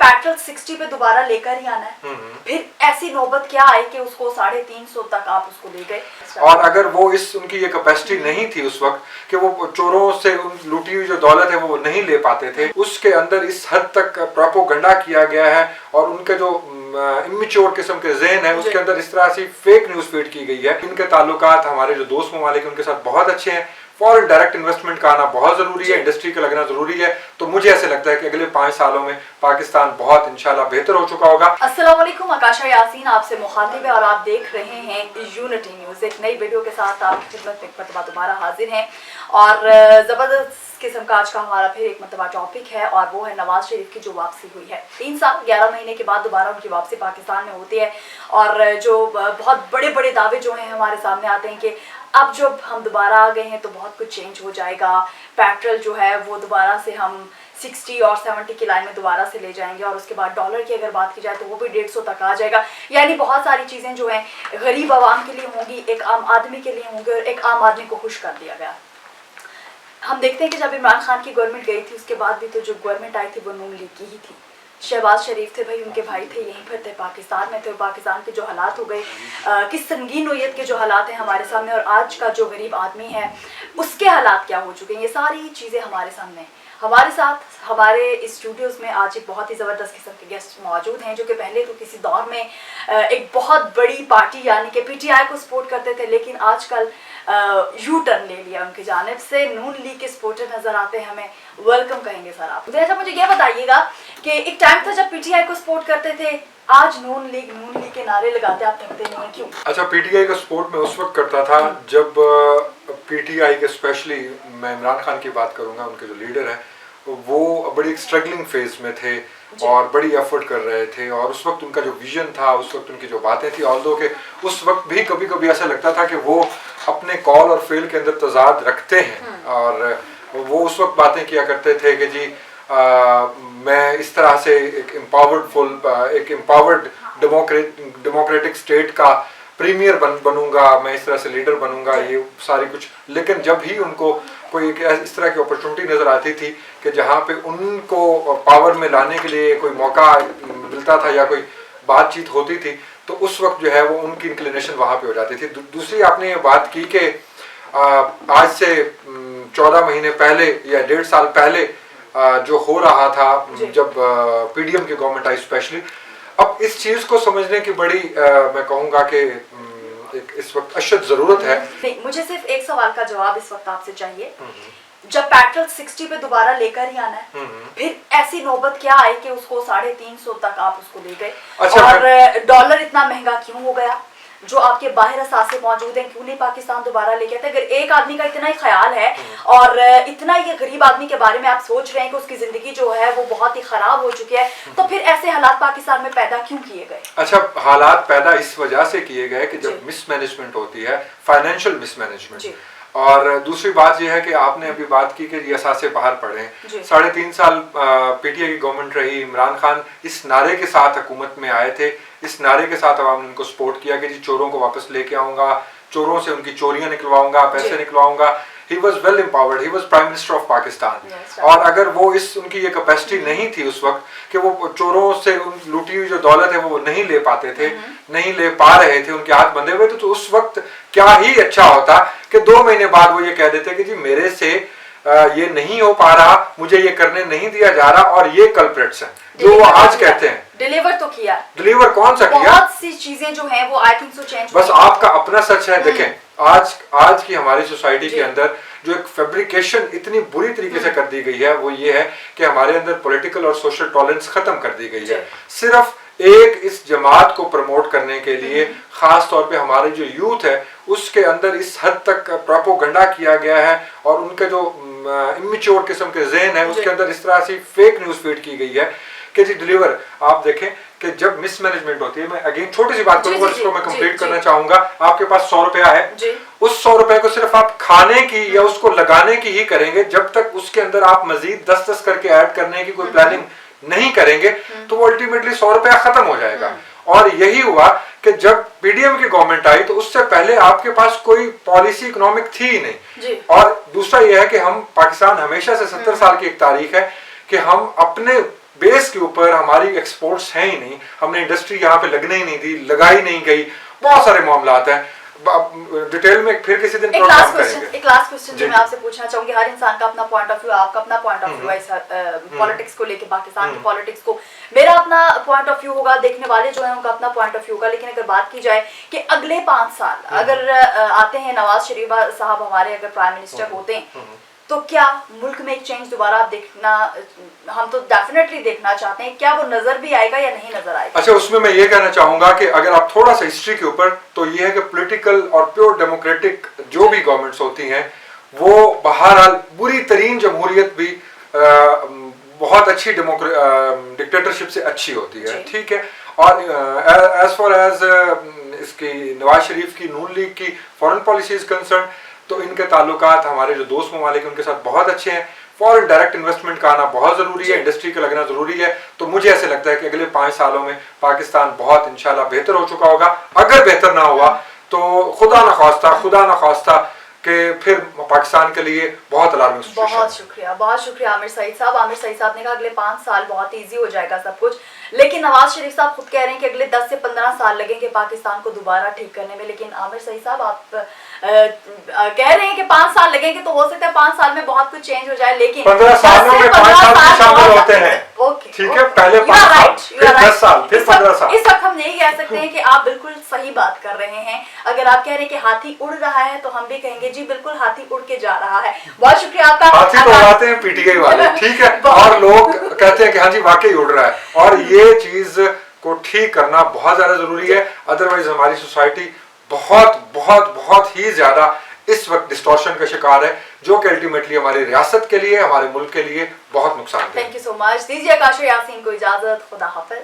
Petrol 60 पे दोबारा लेकर ही आना है, फिर ऐसी नौबत क्या आई कि उसको 350 तक आप उसको ले गए। और अगर वो उनकी ये कैपेसिटी नहीं थी उस वक्त कि वो चोरों से लूटी हुई जो दौलत है वो नहीं ले पाते थे, उसके अंदर इस हद तक प्रोपोगंडा किया गया है और उनके जो इमेच्योर किस्म के ज़हन है उसके अंदर इस तरह से फेक न्यूज़ फीड की गई है। इनके ताल्लुकात हमारे जो दोस्त ममालिक हैं उनके साथ बहुत अच्छे हैं। फॉरेन डायरेक्ट इन्वेस्टमेंट का आना बहुत जरूरी है, इंडस्ट्री का लगना जरूरी है। तो मुझे ऐसे लगता है कि अगले 5 सालों में पाकिस्तान बहुत इंशाल्लाह बेहतर हो चुका होगा। अस्सलाम वालेकुम, आकाशा यासीन आपसे मुखातिब है और आप देख रहे हैं यूनिटी न्यूज़। एक नई वीडियो के साथ आपकी खिदमत में एक मरतबा दोबारा हाजिर हैं और ज़बरदस्त किस्म का आज का हमारा फिर एक मरतबा टॉपिक है और वो है नवाज शरीफ की जो वापसी हुई है। 3 साल 11 महीने के बाद दोबारा उनकी वापसी पाकिस्तान में होती है और जो बहुत बड़े बड़े दावे जो हैं हमारे सामने आते हैं कि अब जब हम दोबारा आ गए हैं तो बहुत कुछ चेंज हो जाएगा, पेट्रोल जो है वो दोबारा से हम 60 और 70 की लाइन में दोबारा से ले जाएंगे और उसके बाद डॉलर की अगर बात की जाए तो वो भी 150 तक आ जाएगा। यानी बहुत सारी चीज़ें जो हैं गरीब आवाम के लिए होंगी, एक आम आदमी के लिए होंगी और एक आम आदमी को खुश कर दिया गया। हम देखते हैं कि जब इमरान खान की गवर्नमेंट गई थी उसके बाद भी तो जो गवर्नमेंट आई थी वो नून लीग की ही थी। शहबाज शरीफ थे भाई, उनके भाई थे, यहीं पर थे, पाकिस्तान में थे। और पाकिस्तान के जो हालात हो गए, किस संगीन नोयत के जो हालात हैं हमारे सामने और आज का जो गरीब आदमी है उसके हालात क्या हो चुके हैं, ये सारी चीज़ें हमारे सामने हैं। हमारे साथ हमारे इस स्टूडियोज़ में आज एक बहुत ही ज़बरदस्त किस्म के गेस्ट मौजूद हैं जो कि पहले तो किसी दौर में एक बहुत बड़ी पार्टी यानी कि पीटीआई को सपोर्ट करते थे, लेकिन आजकल यू टर्न ले लिया उनकी जानिब से, नून लीग के सपोर्टर नज़र आते हैं। हमें वेलकम कहेंगे सर आप। अच्छा मुझे ये बताइएगा कि एक टाइम था जब पीटीआई को सपोर्ट करते थे, आज नून लीग के नारे लगाते आप थकते नहीं हैं, क्यों? अच्छा, पीटीआई का सपोर्ट मैं उस वक्त करता था जब पीटीआई के स्पेशली मैं इमरान खान की बात करूंगा, उनके जो लीडर हैं वो बड़ी स्ट्रगलिंग फेज में थे और बड़ी एफर्ट कर रहे थे और उस वक्त उनका जो विजन था, उस वक्त उनकी जो बातें थी, ऑल्दो के उस वक्त भी कभी कभी ऐसा लगता था कि वो अपने कॉल और फेल के अंदर तजाद रखते हैं और वो उस वक्त बातें किया करते थे कि जी मैं इस तरह से एक एम्पावर्ड डेमोक्रेटिक स्टेट का प्रीमियर बनूंगा, मैं इस तरह से लीडर बनूंगा, ये सारी कुछ। लेकिन जब ही उनको कोई इस तरह की अपॉर्चुनिटी नज़र आती थी कि जहाँ पे उनको पावर में लाने के लिए कोई मौका मिलता था या कोई बातचीत होती थी, तो उस वक्त जो है वो उनकी इंक्लिनेशन वहाँ पे हो जाती थी। दूसरी आपने ये बात की कि आज से 14 महीने पहले या 1.5 साल पहले जो हो रहा था जब पीडीएम की गवर्नमेंट आई स्पेशली, अब इस चीज को समझने की बड़ी मैं कहूँगा कि इस वक्त अशद जरूरत है। नहीं, मुझे सिर्फ एक सवाल का जवाब इस वक्त आपसे चाहिए। जब पेट्रोल 60 पे दोबारा लेकर ही आना है, फिर ऐसी नौबत क्या आई कि उसको 350 तक आप उसको ले गए? अच्छा, और डॉलर इतना महंगा क्यों हो गया? जो आपके बाहर असासे मौजूद हैं, क्यों नहीं पाकिस्तान दोबारा लेके आते? अगर एक आदमी का इतना ही ख्याल है और इतना ही गरीब आदमी के बारे में आप सोच रहे हैं कि उसकी जिंदगी जो है वो बहुत ही खराब हो चुकी है, तो फिर ऐसे हालात पाकिस्तान में पैदा क्यों किए गए? अच्छा, हालात पैदा इस वजह से किए गए कि जब मिसमैनेजमेंट होती है, फाइनेंशियल मिसमैनेजमेंट। और दूसरी बात यह है कि आपने अभी बात की कि ये असासे बाहर पड़े हैं। 3.5 साल पीटीआई की गवर्नमेंट रही, इमरान खान इस नारे के साथ हुकूमत में आए थे, इस नारे के साथ अवाम ने उनको सपोर्ट किया कि जी चोरों को वापस लेके आऊंगा, चोरों से उनकी चोरियां निकलवाऊंगा, पैसे निकलवाऊंगा। He was well empowered, he was prime minister of Pakistan. और अगर वो उनकी ये कैपेसिटी नहीं थी उस वक्त कि वो चोरों से लूटी हुई जो दौलत है वो नहीं ले पाते थे, नहीं ले पा रहे थे, उनके हाथ बंधे हुए थे, तो उस वक्त क्या ही अच्छा होता कि 2 महीने बाद वो ये कह देते कि जी मेरे से ये नहीं हो पा रहा, मुझे ये करने नहीं दिया जा रहा और ये कल्प्रिट्स हैं जो वो आज कहते हैं। डिलीवर तो किया, डिलीवर कौन सा किया? बहुत सी चीजें जो हैं वो आई थिंक सो चेंज। बस आपका अपना सच है। देखें आज की हमारी सोसाइटी के अंदर जो एक फैब्रिकेशन इतनी बुरी तरीके से कर दी गई है वो ये है कि हमारे अंदर पॉलिटिकल और सोशल टॉलरेंस खत्म कर दी गई है, सिर्फ एक इस जमात को प्रमोट करने के लिए। खास तौर पे हमारे जो यूथ है उसके अंदर इस हद तक प्रोपोगंडा किया गया है और उनके जो इमेच्योर किस्म के ज़हन है उसके अंदर इस तरह से फेक न्यूज़ फीड की गई है कि जी डिलीवर। आप देखें कि जब मिसमैनेजमेंट होती है, मैं अगेन छोटी सी बात करूंगा जिसको मैं कंप्लीट करना चाहूंगा। आपके पास 100 रुपया है, उस 100 रुपए को सिर्फ आप खाने की या उसको लगाने की ही करेंगे, जब तक उसके अंदर आप मजीद 10-10 करके ऐड करने की कोई प्लानिंग नहीं करेंगे तो वो अल्टीमेटली 100 रुपया खत्म हो जाएगा। और यही हुआ कि जब पीडीएम की गवर्नमेंट आई तो उससे पहले आपके पास कोई पॉलिसी इकोनॉमिक थी ही नहीं। और दूसरा यह है कि हम पाकिस्तान हमेशा से 70 साल की एक तारीख है कि हम अपने बेस के ऊपर हमारी एक्सपोर्ट्स हैं ही नहीं, हमने इंडस्ट्री यहाँ पे लगने ही नहीं दी, लगाई नहीं गई, बहुत सारे मामलात हैं। डिटेल में फिर किसी दिन एक लास्ट क्वेश्चन जो मैं आपसे पूछना चाहूंगी, हर इंसान का अपना पॉइंट ऑफ व्यू, आपका अपना पॉइंट ऑफ व्यू है पॉलिटिक्स को लेके, पाकिस्तान की पॉलिटिक्स को, मेरा अपना पॉइंट ऑफ व्यू होगा, देखने वाले जो है उनका अपना पॉइंट ऑफ व्यू होगा। लेकिन अगर बात की जाए कि अगले 5 साल अगर आते हैं, नवाज शरीफ साहब हमारे अगर प्राइम मिनिस्टर होते हैं, तो क्या मुल्क में एक चेंज दोबारा देखना, हम तो डेफिनेटली देखना चाहते हैं, क्या वो नजर भी आएगा या नहीं नजर आएगा? अच्छा, उसमें मैं ये कहना चाहूंगा कि अगर आप थोड़ा सा हिस्ट्री के ऊपर, तो ये है कि पॉलिटिकल और प्योर डेमोक्रेटिक जो भी गवर्नमेंट्स होती हैं वो बहरहाल बुरी तरीन जमहूरियत भी बहुत अच्छी डिक्टेटरशिप से अच्छी होती है, ठीक है। और एज फार एज इसकी नवाज शरीफ की नून लीग की फॉरेन पॉलिसी इज कंसर्न, तो इनके ताल्लुकात हमारे जो दोस्त ममालिक हैं उनके साथ बहुत अच्छे हैं। फॉरेन डायरेक्ट इन्वेस्टमेंट का आना बहुत ज़रूरी है, इंडस्ट्री का लगना ज़रूरी है। तो मुझे ऐसे लगता है कि अगले 5 सालों में पाकिस्तान बहुत इंशाल्लाह बेहतर हो चुका होगा। अगर बेहतर ना हुआ तो खुदा न खास्ता कि फिर पाकिस्तान के लिए बहुत अलार्मिंग सिचुएशन। बहुत शुक्रिया आमिर सईद साहब। आमिर सईद साहब ने कहा अगले 5 साल बहुत इजी हो जाएगा सब कुछ, लेकिन नवाज शरीफ साहब खुद कह रहे हैं कि अगले 10 से 15 साल लगेंगे पाकिस्तान को दोबारा ठीक करने में। लेकिन आमिर सईद साहब आप कह रहे हैं कि 5 साल लगेंगे, तो हो सकता है 5 साल में बहुत कुछ चेंज हो जाए, लेकिन 15 सालों में 5 साल भी शामिल होते हैं। ठीक है, पहले 5 साल, फिर 10 साल, फिर 15 साल। इस वक्त हम यही कह सकते हैं कि आप बिल्कुल सही बात कर रहे हैं। अगर आप कह रहे हैं कि हाथी उड़ रहा है, तो हम भी कहेंगे जी बिल्कुल हाथी उड़ के जा रहा है। बहुत शुक्रिया आपका। हाथी तो उड़ाते हैं पीटीआई वाले, ठीक है, और लोग कहते हैं कि हाँ जी वाकई उड़ रहा है, और ये चीज को ठीक करना बहुत ज्यादा जरूरी है। अदरवाइज हमारी सोसाइटी बहुत ही ज्यादा इस वक्त डिस्टॉर्शन का शिकार है, जो कि अल्टीमेटली हमारी रियासत के लिए, हमारे मुल्क के लिए बहुत नुकसान है। Thank you so much. दीजिए काशर यासीन को इजाजत। खुदा हाफिज।